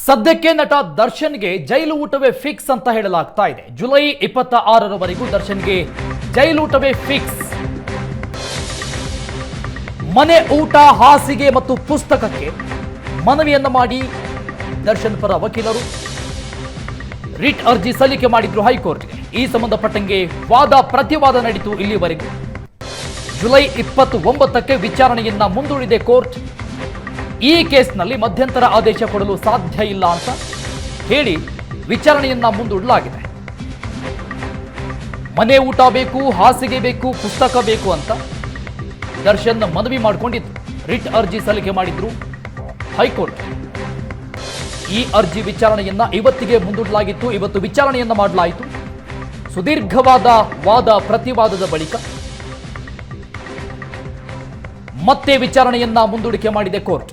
ಸದ್ಯಕ್ಕೆ ನಟ ದರ್ಶನ್ಗೆ ಜೈಲು ಊಟವೇ ಫಿಕ್ಸ್ ಅಂತ ಹೇಳಲಾಗ್ತಾ ಇದೆ. ಜುಲೈ 26ರವರೆಗೂ ದರ್ಶನ್ಗೆ ಜೈಲು ಊಟವೇ ಫಿಕ್ಸ್. ಮನೆ ಊಟ, ಹಾಸಿಗೆ ಮತ್ತು ಪುಸ್ತಕಕ್ಕೆ ಮನವಿಯನ್ನ ಮಾಡಿ ದರ್ಶನ್ ಪರ ವಕೀಲರು ರಿಟ್ ಅರ್ಜಿ ಸಲ್ಲಿಕೆ ಮಾಡಿದ್ರು ಹೈಕೋರ್ಟ್ಗೆ. ಈ ಸಂಬಂಧಪಟ್ಟಂಗೆ ವಾದ ಪ್ರತಿವಾದ ನಡೀತು. ಇಲ್ಲಿವರೆಗೂ ಜುಲೈ 29ಕ್ಕೆ ವಿಚಾರಣೆಯನ್ನ ಮುಂದೂಡಿದೆ ಕೋರ್ಟ್. ಈ ಕೇಸ್ನಲ್ಲಿ ಮಧ್ಯಂತರ ಆದೇಶ ಕೊಡಲು ಸಾಧ್ಯ ಇಲ್ಲ ಅಂತ ಹೇಳಿ ವಿಚಾರಣೆಯನ್ನ ಮುಂದೂಡಲಾಗಿದೆ. ಮನೆ ಊಟ ಬೇಕು, ಹಾಸಿಗೆ ಬೇಕು, ಪುಸ್ತಕ ಬೇಕು ಅಂತ ದರ್ಶನ್ ಮನವಿ ಮಾಡಿಕೊಂಡಿದ್ರು. ರಿಟ್ ಅರ್ಜಿ ಸಲ್ಲಿಕೆ ಮಾಡಿದ್ರು ಹೈಕೋರ್ಟ್. ಈ ಅರ್ಜಿ ವಿಚಾರಣೆಯನ್ನ ಇವತ್ತಿಗೆ ಮುಂದೂಡಲಾಗಿತ್ತು. ಇವತ್ತು ವಿಚಾರಣೆಯನ್ನ ಮಾಡಲಾಯಿತು. ಸುದೀರ್ಘವಾದ ವಾದ ಪ್ರತಿವಾದದ ಬಳಿಕ ಮತ್ತೆ ವಿಚಾರಣೆಯನ್ನ ಮುಂದೂಡಿಕೆ ಮಾಡಿದೆ ಕೋರ್ಟ್.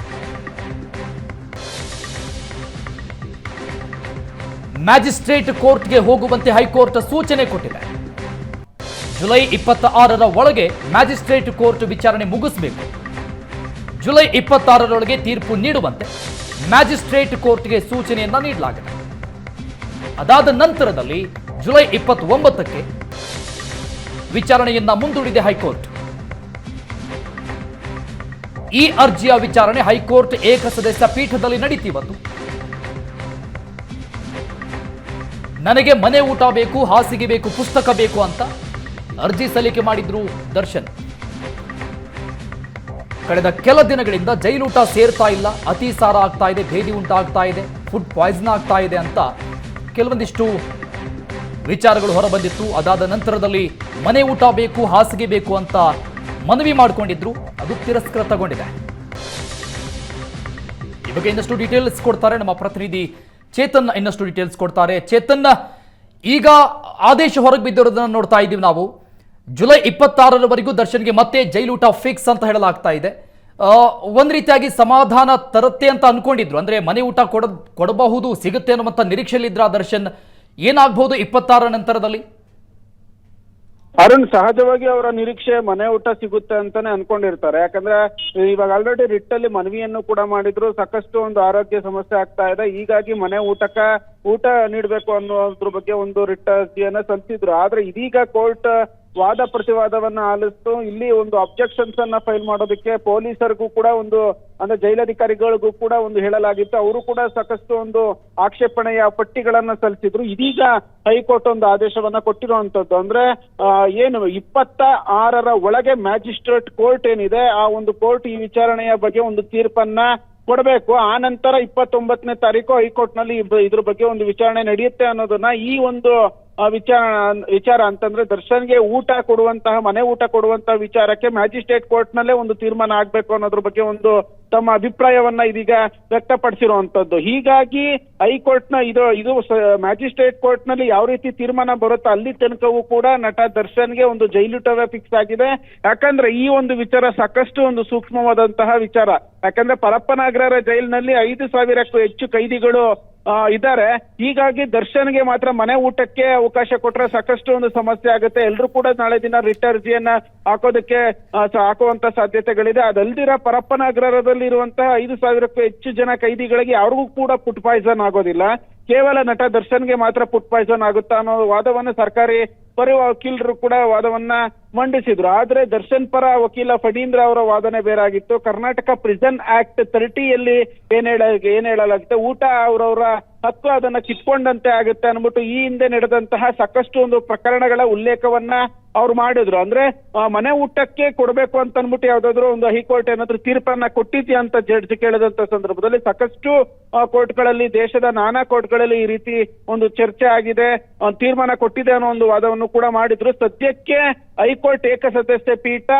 ಮ್ಯಾಜಿಸ್ಟ್ರೇಟ್ ಕೋರ್ಟ್ಗೆ ಹೋಗುವಂತೆ ಹೈಕೋರ್ಟ್ ಸೂಚನೆ ಕೊಟ್ಟಿದೆ. ಜುಲೈ 26ರ ಒಳಗೆ ಮ್ಯಾಜಿಸ್ಟ್ರೇಟ್ ಕೋರ್ಟ್ ವಿಚಾರಣೆ ಮುಗಿಸಬೇಕು. ಜುಲೈ 26ರೊಳಗೆ ತೀರ್ಪು ನೀಡುವಂತೆ ಮ್ಯಾಜಿಸ್ಟ್ರೇಟ್ ಕೋರ್ಟ್ಗೆ ಸೂಚನೆಯನ್ನ ನೀಡಲಾಗಿದೆ. ಅದಾದ ನಂತರದಲ್ಲಿ ಜುಲೈ 29ಕ್ಕೆ ವಿಚಾರಣೆಯನ್ನ ಮುಂದೂಡಿದೆ ಹೈಕೋರ್ಟ್. ಈ ಅರ್ಜಿಯ ವಿಚಾರಣೆ ಹೈಕೋರ್ಟ್ ಏಕಸದಸ್ಯ ಪೀಠದಲ್ಲಿ ನಡೀತಿವತ್ತು. ನನಗೆ ಮನೆ ಊಟ ಬೇಕು, ಹಾಸಿಗೆ ಬೇಕು, ಪುಸ್ತಕ ಬೇಕು ಅಂತ ಅರ್ಜಿ ಸಲ್ಲಿಕೆ ಮಾಡಿದ್ರು ದರ್ಶನ್. ಕಳೆದ ಕೆಲ ದಿನಗಳಿಂದ ಜೈಲೂಟ ಸೇರ್ತಾ ಇಲ್ಲ, ಅತಿಸಾರ ಆಗ್ತಾ ಇದೆ, ಭೇದಿ ಉಂಟಾಗ್ತಾ ಇದೆ, ಫುಡ್ ಪಾಯ್ಸನ್ ಆಗ್ತಾ ಇದೆ ಅಂತ ಕೆಲವೊಂದಿಷ್ಟು ವಿಚಾರಗಳು ಹೊರಬಂದಿತ್ತು. ಅದಾದ ನಂತರದಲ್ಲಿ ಮನೆ ಊಟ ಬೇಕು, ಹಾಸಿಗೆ ಬೇಕು ಅಂತ ಮನವಿ ಮಾಡಿಕೊಂಡಿದ್ರು. ಅದು ತಿರಸ್ಕೃತಗೊಂಡಿದೆ. ಈ ಬಗ್ಗೆ ಇನ್ನಷ್ಟು ಡೀಟೇಲ್ಸ್ ಕೊಡ್ತಾರೆ ನಮ್ಮ ಪ್ರತಿನಿಧಿ ಚೇತನ್. ಇನ್ನಷ್ಟು ಡೀಟೇಲ್ಸ್ ಕೊಡ್ತಾರೆ. ಚೇತನ್, ಈಗ ಆದೇಶ ಹೊರಗೆ ಬಿದ್ದಿರೋದನ್ನ ನೋಡ್ತಾ ಇದ್ದೀವಿ ನಾವು. ಜುಲೈ 26ರವರೆಗೂ ದರ್ಶನ್ಗೆ ಮತ್ತೆ ಜೈಲೂಟ ಫಿಕ್ಸ್ ಅಂತ ಹೇಳಲಾಗ್ತಾ ಇದೆ. ಒಂದ್ ರೀತಿಯಾಗಿ ಸಮಾಧಾನ ತರುತ್ತೆ ಅಂತ ಅನ್ಕೊಂಡಿದ್ರು. ಅಂದ್ರೆ ಮನೆ ಊಟ ಕೊಡಬಹುದು, ಸಿಗುತ್ತೆ ಅನ್ನುವಂಥ ನಿರೀಕ್ಷೆಯಲ್ಲಿದ್ರ ದರ್ಶನ್. ಏನಾಗಬಹುದು 26ರ ನಂತರದಲ್ಲಿ? ಅರುಣ್, ಸಹಜವಾಗಿ ಅವರ ನಿರೀಕ್ಷೆ ಮನೆ ಊಟ ಸಿಗುತ್ತೆ ಅಂತಾನೆ ಅನ್ಕೊಂಡಿರ್ತಾರೆ. ಯಾಕಂದ್ರೆ ಇವಾಗ ಆಲ್ರೆಡಿ ರಿಟ್ ಅಲ್ಲಿ ಮನವಿಯನ್ನು ಕೂಡ ಮಾಡಿದ್ರು. ಸಾಕಷ್ಟು ಒಂದು ಆರೋಗ್ಯ ಸಮಸ್ಯೆ ಆಗ್ತಾ ಇದೆ, ಹೀಗಾಗಿ ಮನೆ ಊಟ ನೀಡಬೇಕು ಅನ್ನೋದ್ರ ಬಗ್ಗೆ ಒಂದು ರಿಟ್ ಅರ್ಜಿಯನ್ನ ಸಲ್ಲಿಸಿದ್ರು. ಆದ್ರೆ ಇದೀಗ ಕೋರ್ಟ್ ವಾದ ಪ್ರತಿವಾದವನ್ನ ಆಲಿಸ್ತು. ಇಲ್ಲಿ ಒಂದು ಅಬ್ಜೆಕ್ಷನ್ಸ್ ಅನ್ನ ಫೈಲ್ ಮಾಡೋದಕ್ಕೆ ಪೊಲೀಸರಿಗೂ ಕೂಡ ಒಂದು, ಅಂದ್ರೆ ಜೈಲಧಿಕಾರಿಗಳಿಗೂ ಕೂಡ ಒಂದು ಹೇಳಲಾಗಿತ್ತು. ಅವರು ಕೂಡ ಸಾಕಷ್ಟು ಒಂದು ಆಕ್ಷೇಪಣೆಯ ಪಟ್ಟಿಗಳನ್ನ ಸಲ್ಲಿಸಿದ್ರು. ಇದೀಗ ಹೈಕೋರ್ಟ್ ಒಂದು ಆದೇಶವನ್ನ ಕೊಟ್ಟಿರುವಂತದ್ದು. ಅಂದ್ರೆ ಏನು 26ರ ಒಳಗೆ ಮ್ಯಾಜಿಸ್ಟ್ರೇಟ್ ಕೋರ್ಟ್ ಏನಿದೆ, ಆ ಒಂದು ಕೋರ್ಟ್ ಈ ವಿಚಾರಣೆಯ ಬಗ್ಗೆ ಒಂದು ತೀರ್ಪನ್ನ ಕೊಡಬೇಕು. ಆ ನಂತರ 29ನೇ ತಾರೀಕು ಹೈಕೋರ್ಟ್ ನಲ್ಲಿ ಇದ್ರ ಬಗ್ಗೆ ಒಂದು ವಿಚಾರಣೆ ನಡೆಯುತ್ತೆ ಅನ್ನೋದನ್ನ, ಈ ಒಂದು ವಿಚಾರ ಅಂತಂದ್ರೆ ದರ್ಶನ್ಗೆ ಊಟ ಕೊಡುವಂತಹ, ಮನೆ ಊಟ ಕೊಡುವಂತಹ ವಿಚಾರಕ್ಕೆ ಮ್ಯಾಜಿಸ್ಟ್ರೇಟ್ ಕೋರ್ಟ್ ನಲ್ಲೇ ಒಂದು ತೀರ್ಮಾನ ಆಗ್ಬೇಕು ಅನ್ನೋದ್ರ ಬಗ್ಗೆ ಒಂದು ತಮ್ಮ ಅಭಿಪ್ರಾಯವನ್ನ ಇದೀಗ ವ್ಯಕ್ತಪಡಿಸಿರುವಂತದ್ದು. ಹೀಗಾಗಿ ಹೈಕೋರ್ಟ್ ನ ಇದು ಮ್ಯಾಜಿಸ್ಟ್ರೇಟ್ ಕೋರ್ಟ್ ನಲ್ಲಿ ಯಾವ ರೀತಿ ತೀರ್ಮಾನ ಬರುತ್ತೋ ಅಲ್ಲಿ ತನಕವೂ ಕೂಡ ನಟ ದರ್ಶನ್ಗೆ ಒಂದು ಜೈಲೂಟವೇ ಫಿಕ್ಸ್ ಆಗಿದೆ. ಯಾಕಂದ್ರೆ ಈ ಒಂದು ವಿಚಾರ ಸಾಕಷ್ಟು ಒಂದು ಸೂಕ್ಷ್ಮವಾದಂತಹ ವಿಚಾರ. ಯಾಕಂದ್ರೆ ಪರಪ್ಪನಗರ ಜೈಲಿನಲ್ಲಿ 5,000ಕ್ಕೂ ಹೆಚ್ಚು ಕೈದಿಗಳು ಇದ್ದಾರೆ. ಹೀಗಾಗಿ ದರ್ಶನ್ಗೆ ಮಾತ್ರ ಮನೆ ಊಟಕ್ಕೆ ಅವಕಾಶ ಕೊಟ್ರೆ ಸಾಕಷ್ಟು ಒಂದು ಸಮಸ್ಯೆ ಆಗುತ್ತೆ. ಎಲ್ರು ಕೂಡ ನಾಳೆ ದಿನ ರಿಟ್ ಅರ್ಜಿಯನ್ನ ಹಾಕುವಂತ ಸಾಧ್ಯತೆಗಳಿದೆ. ಅದಲ್ದಿರ ಪರಪ್ಪನಗರದಲ್ಲಿ ಇರುವಂತಹ 5,000ಕ್ಕೂ ಹೆಚ್ಚು ಜನ ಕೈದಿಗಳಿಗೆ ಯಾರಿಗೂ ಕೂಡ ಫುಡ್ ಪಾಯ್ಸನ್ ಆಗೋದಿಲ್ಲ. ಕೇವಲ ನಟ ದರ್ಶನ್ಗೆ ಮಾತ್ರ ಫುಡ್ ಪಾಯ್ಸನ್ ಆಗುತ್ತಾ ಅನ್ನೋ ವಾದವನ್ನ ಸರ್ಕಾರಿ ಪರ ವಕೀಲರು ಕೂಡ ವಾದವನ್ನ ಮಂಡಿಸಿದ್ರು. ಆದ್ರೆ ದರ್ಶನ್ ಪರ ವಕೀಲ ಫಣೀಂದ್ರ ಅವರ ವಾದನೆ ಬೇರೆ ಆಗಿತ್ತು. ಕರ್ನಾಟಕ ಪ್ರಿಸನ್ ಆಕ್ಟ್ 30ಯಲ್ಲಿ ಏನ್ ಹೇಳಲಾಗುತ್ತೆ, ಊಟ ಅವರವರ ಹಕ್ಕು, ಅದನ್ನ ಕಿತ್ಕೊಂಡಂತೆ ಆಗುತ್ತೆ ಅನ್ಬಿಟ್ಟು ಈ ಹಿಂದೆ ನಡೆದಂತಹ ಸಾಕಷ್ಟು ಒಂದು ಪ್ರಕರಣಗಳ ಉಲ್ಲೇಖವನ್ನ ಅವ್ರು ಮಾಡಿದ್ರು. ಅಂದ್ರೆ ಮನೆ ಊಟಕ್ಕೆ ಕೊಡ್ಬೇಕು ಅಂತ ಅನ್ಬಿಟ್ಟು ಯಾವ್ದಾದ್ರು ಒಂದು ಹೈಕೋರ್ಟ್ ಏನಾದ್ರು ತೀರ್ಪನ್ನ ಕೊಟ್ಟಿದ್ಯಾ ಅಂತ ಜಡ್ಜ್ ಕೇಳಿದಂತ ಸಂದರ್ಭದಲ್ಲಿ ಸಾಕಷ್ಟು ಕೋರ್ಟ್ಗಳಲ್ಲಿ, ದೇಶದ ನಾನಾ ಕೋರ್ಟ್ಗಳಲ್ಲಿ ಈ ರೀತಿ ಒಂದು ಚರ್ಚೆ ಆಗಿದೆ, ತೀರ್ಮಾನ ಕೊಟ್ಟಿದೆ ಅನ್ನೋ ಒಂದು ವಾದವನ್ನು ಕೂಡ ಮಾಡಿದ್ರು. ಸದ್ಯಕ್ಕೆ ಹೈಕೋರ್ಟ್ ಏಕಸದಸ್ಯ ಪೀಠ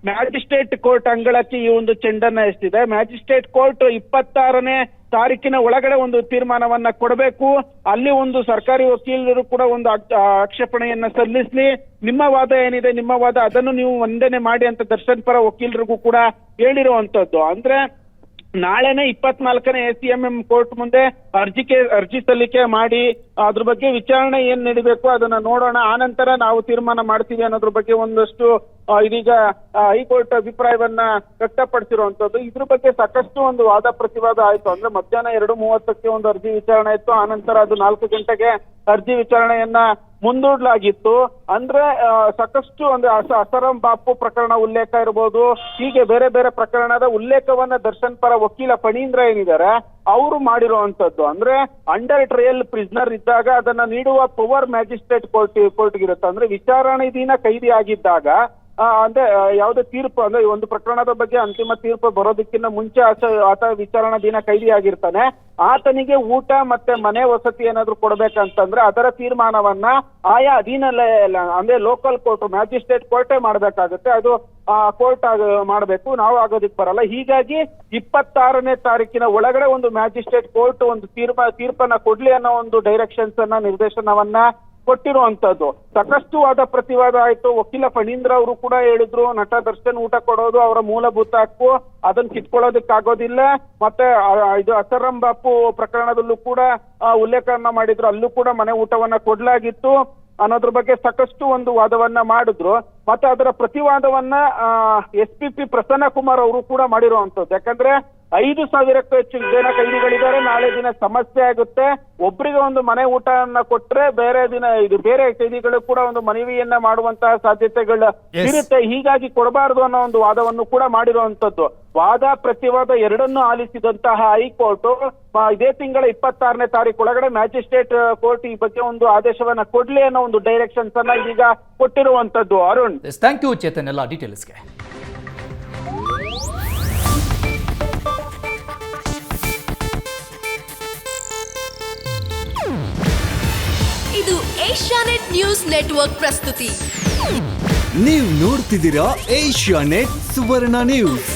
ಮ್ಯಾಜಿಸ್ಟ್ರೇಟ್ ಕೋರ್ಟ್ ಅಂಗಳಕ್ಕೆ ಈ ಒಂದು ಚೆಂಡನ್ನ ಎಸೆದಿದೆ. ಮ್ಯಾಜಿಸ್ಟ್ರೇಟ್ ಕೋರ್ಟ್ 26ನೇ ತಾರೀಕಿನ ಒಳಗಡೆ ಒಂದು ತೀರ್ಮಾನವನ್ನ ಕೊಡಬೇಕು. ಅಲ್ಲಿ ಒಂದು ಸರ್ಕಾರಿ ವಕೀಲರು ಕೂಡ ಒಂದು ಆಕ್ಷೇಪಣೆಯನ್ನ ಸಲ್ಲಿಸ್ಲಿ. ನಿಮ್ಮ ವಾದ ಏನಿದೆ, ನಿಮ್ಮ ವಾದ ಅದನ್ನು ನೀವು ಮಂಡನೆ ಮಾಡಿ ಅಂತ ದರ್ಶನ್ ಪರ ವಕೀಲರಿಗೂ ಕೂಡ ಹೇಳಿರುವಂತದ್ದು. ಅಂದ್ರೆ ನಾಳೆನೆ 24ನೇ ACMM ಕೋರ್ಟ್ ಮುಂದೆ ಅರ್ಜಿ ಸಲ್ಲಿಕೆ ಮಾಡಿ ಅದ್ರ ಬಗ್ಗೆ ವಿಚಾರಣೆ ಏನ್ ನಡಿಬೇಕು ಅದನ್ನ ನೋಡೋಣ. ಆನಂತರ ನಾವು ತೀರ್ಮಾನ ಮಾಡ್ತೀವಿ ಅನ್ನೋದ್ರ ಬಗ್ಗೆ ಒಂದಷ್ಟು ಇದೀಗ ಹೈಕೋರ್ಟ್ ಅಭಿಪ್ರಾಯವನ್ನ ವ್ಯಕ್ತಪಡಿಸಿರುವಂತದ್ದು. ಇದ್ರ ಬಗ್ಗೆ ಸಾಕಷ್ಟು ಒಂದು ವಾದ ಪ್ರತಿವಾದ ಆಯ್ತು. ಅಂದ್ರೆ ಮಧ್ಯಾಹ್ನ 2:30ಕ್ಕೆ ಒಂದು ಅರ್ಜಿ ವಿಚಾರಣೆ ಇತ್ತು. ಆನಂತರ ಅದು 4 ಗಂಟೆಗೆ ಅರ್ಜಿ ವಿಚಾರಣೆಯನ್ನ ಮುಂದೂಡಲಾಗಿತ್ತು. ಅಂದ್ರೆ ಸಾಕಷ್ಟು ಅಂದ್ರೆ ಅಸರಂ ಬಾಪು ಪ್ರಕರಣ ಉಲ್ಲೇಖ ಇರ್ಬೋದು, ಹೀಗೆ ಬೇರೆ ಬೇರೆ ಪ್ರಕರಣದ ಉಲ್ಲೇಖವನ್ನ ದರ್ಶನ್ ಪರ ವಕೀಲ ಫಣೀಂದ್ರ ಏನಿದ್ದಾರೆ ಅವರು ಮಾಡಿರುವಂತದ್ದು. ಅಂದ್ರೆ ಅಂಡರ್ ಟ್ರಯಲ್ ಪ್ರಿಸ್ನರ್ ಇದ್ದಾಗ ಅದನ್ನ ನೀಡುವ ಪವರ್ ಮ್ಯಾಜಿಸ್ಟ್ರೇಟ್ ಕೋರ್ಟ್ಗಿರುತ್ತೆ. ಅಂದ್ರೆ ವಿಚಾರಣೆಧೀನ ಕೈದಿ ಆಗಿದ್ದಾಗ ಅಂದ್ರೆ ಯಾವುದೇ ತೀರ್ಪು ಅಂದ್ರೆ ಒಂದು ಪ್ರಕರಣದ ಬಗ್ಗೆ ಅಂತಿಮ ತೀರ್ಪು ಬರೋದಕ್ಕಿಂತ ಮುಂಚೆ ಆತ ವಿಚಾರಣಾಧೀನ ಕೈದಿ ಆಗಿರ್ತಾನೆ. ಆತನಿಗೆ ಊಟ ಮತ್ತೆ ಮನೆ ವಸತಿ ಏನಾದ್ರು ಕೊಡ್ಬೇಕಂತಂದ್ರೆ ಅದರ ತೀರ್ಮಾನವನ್ನ ಆಯಾ ಅಧೀನ ಅಂದ್ರೆ ಲೋಕಲ್ ಕೋರ್ಟ್ ಮ್ಯಾಜಿಸ್ಟ್ರೇಟ್ ಕೋರ್ಟೇ ಮಾಡ್ಬೇಕಾಗುತ್ತೆ. ಅದು ಕೋರ್ಟ್ ಮಾಡ್ಬೇಕು, ನಾವು ಆಗೋದಿಕ್ ಬರಲ್ಲ. ಹೀಗಾಗಿ 26ನೇ ತಾರೀಕಿನ ಒಳಗಡೆ ಒಂದು ಮ್ಯಾಜಿಸ್ಟ್ರೇಟ್ ಕೋರ್ಟ್ ಒಂದು ತೀರ್ಪನ್ನ ಕೊಡ್ಲಿ ಅನ್ನೋ ಒಂದು ಡೈರೆಕ್ಷನ್ಸ್ ಅನ್ನ ನಿರ್ದೇಶನವನ್ನ ಕೊಟ್ಟಿರುವಂತದ್ದು. ಸಾಕಷ್ಟು ವಾದ ಪ್ರತಿವಾದ ಆಯ್ತು. ವಕೀಲ ಫಣೀಂದ್ರ ಅವರು ಕೂಡ ಹೇಳಿದ್ರು, ನಟ ದರ್ಶನ್ ಊಟ ಕೊಡೋದು ಅವರ ಮೂಲಭೂತ ಹಕ್ಕು, ಅದನ್ನ ಕಿತ್ಕೊಳ್ಳೋದಕ್ಕಾಗೋದಿಲ್ಲ. ಮತ್ತೆ ಇದು ಅಸರಂ ಬಾಪು ಪ್ರಕರಣದಲ್ಲೂ ಕೂಡ ಉಲ್ಲೇಖವನ್ನ ಮಾಡಿದ್ರು, ಅಲ್ಲೂ ಕೂಡ ಮನೆ ಊಟವನ್ನ ಕೊಡ್ಲಾಗಿತ್ತು ಅನ್ನೋದ್ರ ಬಗ್ಗೆ ಸಾಕಷ್ಟು ಒಂದು ವಾದವನ್ನ ಮಾಡಿದ್ರು. ಮತ್ತೆ ಅದರ ಪ್ರತಿವಾದವನ್ನ SPP ಪ್ರಸನ್ನ ಕುಮಾರ್ ಅವರು ಕೂಡ ಮಾಡಿರುವಂತದ್ದು. ಯಾಕಂದ್ರೆ 5,000ಕ್ಕೂ ಹೆಚ್ಚು ಜನ ಕೈದಿಗಳಿದ್ದಾರೆ. ನಾಳೆ ದಿನ ಸಮಸ್ಯೆ ಆಗುತ್ತೆ. ಒಬ್ಬರಿಗೆ ಒಂದು ಮನೆ ಊಟವನ್ನ ಕೊಟ್ರೆ ಬೇರೆ ಕೈದಿಗಳು ಕೂಡ ಒಂದು ಮನವಿಯನ್ನ ಮಾಡುವಂತಹ ಸಾಧ್ಯತೆಗಳು ಇರುತ್ತೆ. ಹೀಗಾಗಿ ಕೊಡಬಾರದು ಅನ್ನೋ ಒಂದು ವಾದವನ್ನು ಕೂಡ ಮಾಡಿರುವಂತದ್ದು. ವಾದ ಪ್ರತಿವಾದ ಎರಡನ್ನೂ ಆಲಿಸಿದಂತಹ ಹೈಕೋರ್ಟ್ ಇದೇ ತಿಂಗಳ 26ನೇ ತಾರೀಕು ಒಳಗಡೆ ಮ್ಯಾಜಿಸ್ಟ್ರೇಟ್ ಕೋರ್ಟ್ ಈ ಬಗ್ಗೆ ಒಂದು ಆದೇಶವನ್ನ ಕೊಡ್ಲಿ ಅನ್ನೋ ಒಂದು ಡೈರೆಕ್ಷನ್ಸ್ ಅನ್ನ ಇದೀಗ ಕೊಟ್ಟಿರುವಂತದ್ದು. ಅರುಣ್, ಥ್ಯಾಂಕ್ ಯು ಚೇತನ್ ಎಲ್ಲ ಡೀಟೇಲ್ಸ್ಗೆ. ಇದು ಏಷ್ಯಾನೆಟ್ ನ್ಯೂಸ್ ನೆಟ್ವರ್ಕ್ ಪ್ರಸ್ತುತಿ. ನೀವು ನೋಡ್ತಿದ್ದೀರಾ ಏಷ್ಯಾನೆಟ್ ಸುವರ್ಣ ನ್ಯೂಸ್.